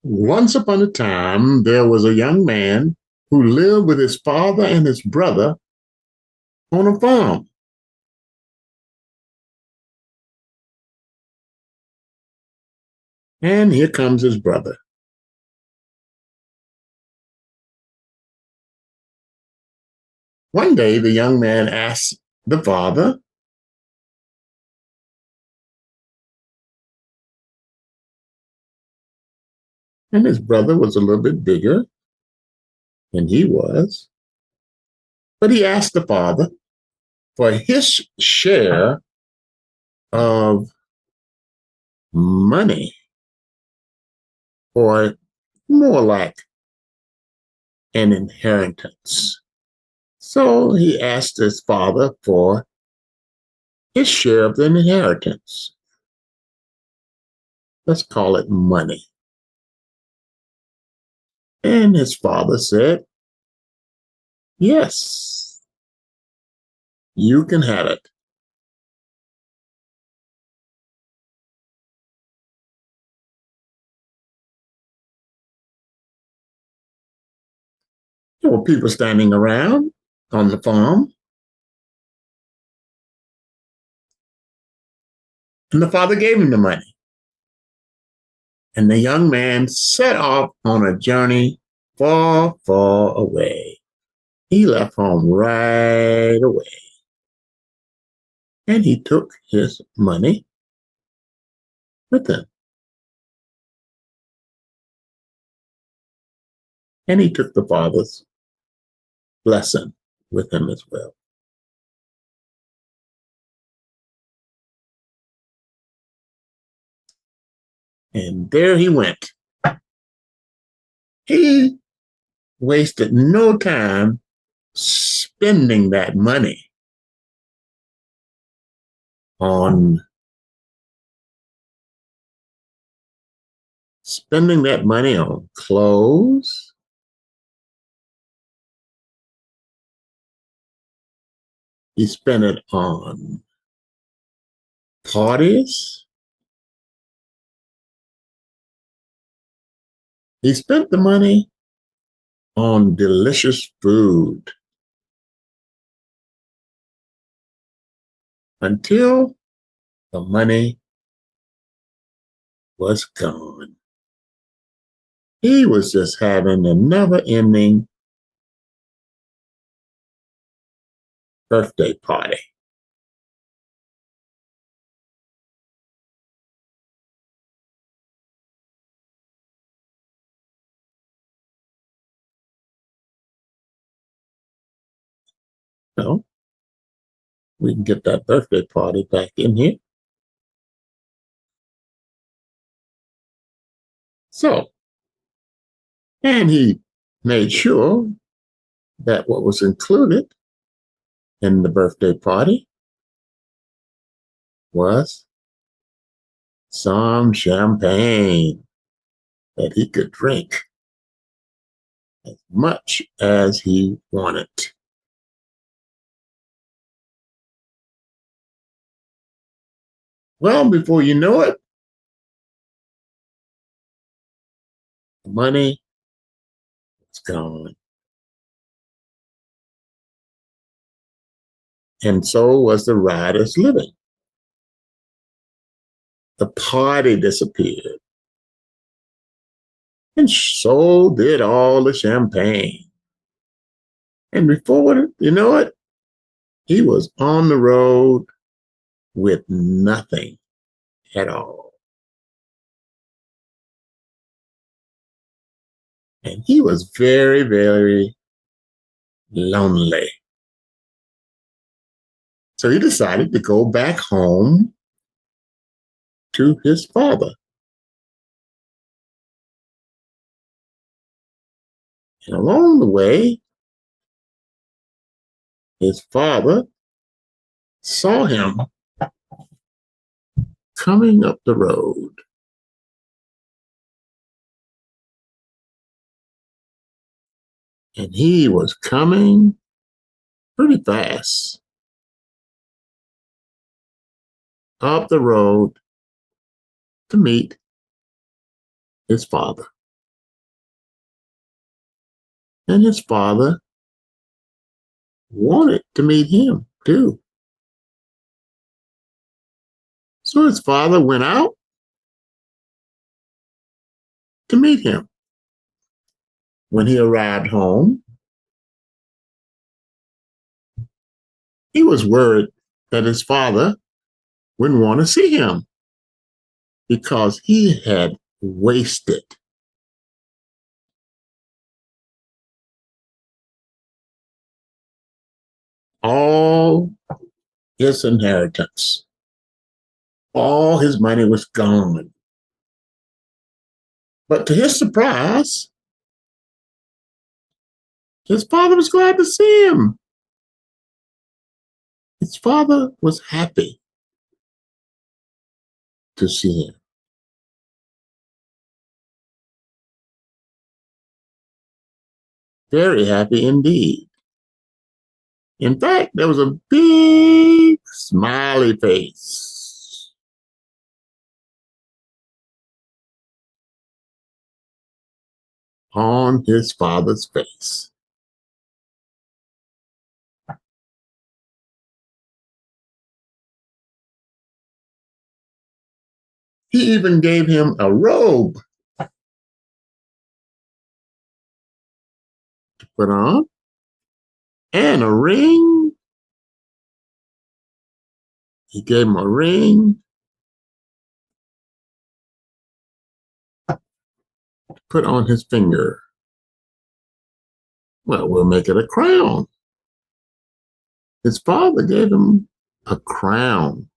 Once upon a time, there was a young man who lived with his father and his brother on a farm. And here comes his brother. One day, the young man asked the father, and his brother was a little bit bigger than he was, but he asked the father for his share of money, or more like an inheritance. So he asked his father for his share of the inheritance. Let's call it money. And his father said, yes, you can have it. There were people standing around on the farm, and the father gave him the money. And the young man set off on a journey far, far away. He left home right away. And he took his money with him. And he took the father's blessing with him as well. And there he went. He wasted no time spending that money on clothes. He spent it on parties. He spent the money on delicious food until the money was gone. He was just having a never ending birthday party. So we can get that birthday party back in here. So, and he made sure that what was included in the birthday party was some champagne that he could drink as much as he wanted. Well, before you know it, the money was gone. And so was the riotous living. The party disappeared. And so did all the champagne. And before you know it, he was on the road with nothing at all. And he was very, very lonely. So he decided to go back home to his father. And along the way, his father saw him coming up the road. And he was coming pretty fast up the road to meet his father. And his father wanted to meet him too. So his father went out to meet him. When he arrived home, he was worried that his father wouldn't want to see him because he had wasted all his inheritance. All his money was gone. But to his surprise, his father was glad to see him. His father was happy to see him. Very happy indeed. In fact, there was a big smiley face on his father's face. He even gave him a robe to put on and a ring. He gave him a ring to put on his finger. Well, we'll make it a crown. His father gave him a crown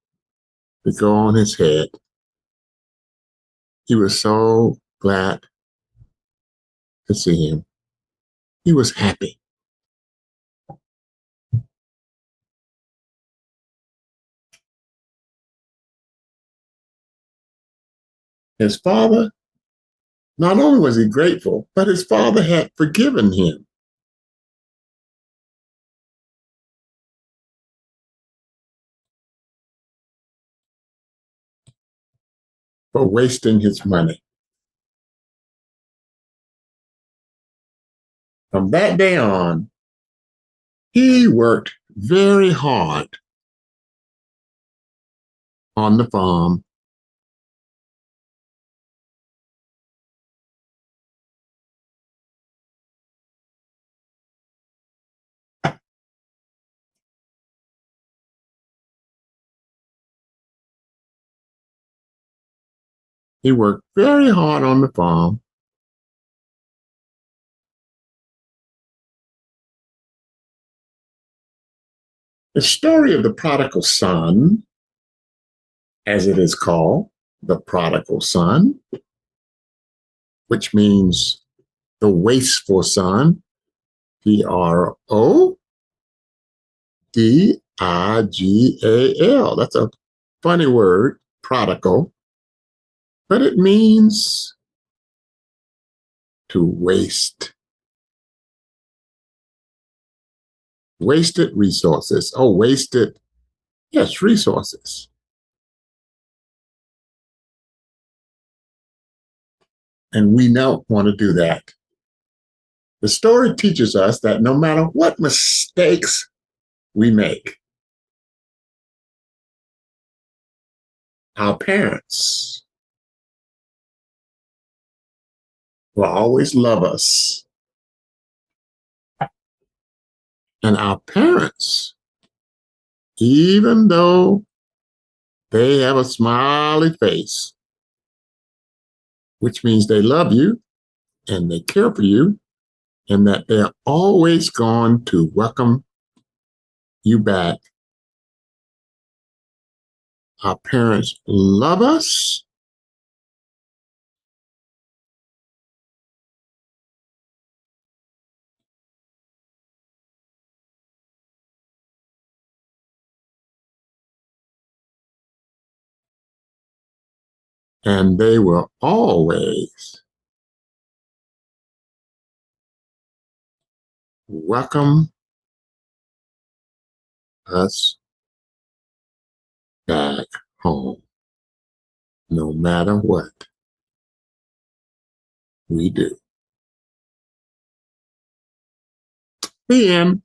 to go on his head. He was so glad to see him. He was happy. His father, not only was he grateful, but his father had forgiven him for wasting his money. From that day on, he worked very hard on the farm. He worked very hard on the farm. The story of the prodigal son, as it is called, the prodigal son, which means the wasteful son, Prodigal. That's a funny word, prodigal, but it means to waste. Wasted resources. Oh, wasted, yes, resources. And we don't want to do that. The story teaches us that no matter what mistakes we make, our parents will always love us. And our parents, even though they have a smiley face, which means they love you and they care for you, and that they're always going to welcome you back. Our parents love us. And they will always welcome us back home, no matter what we do. The end.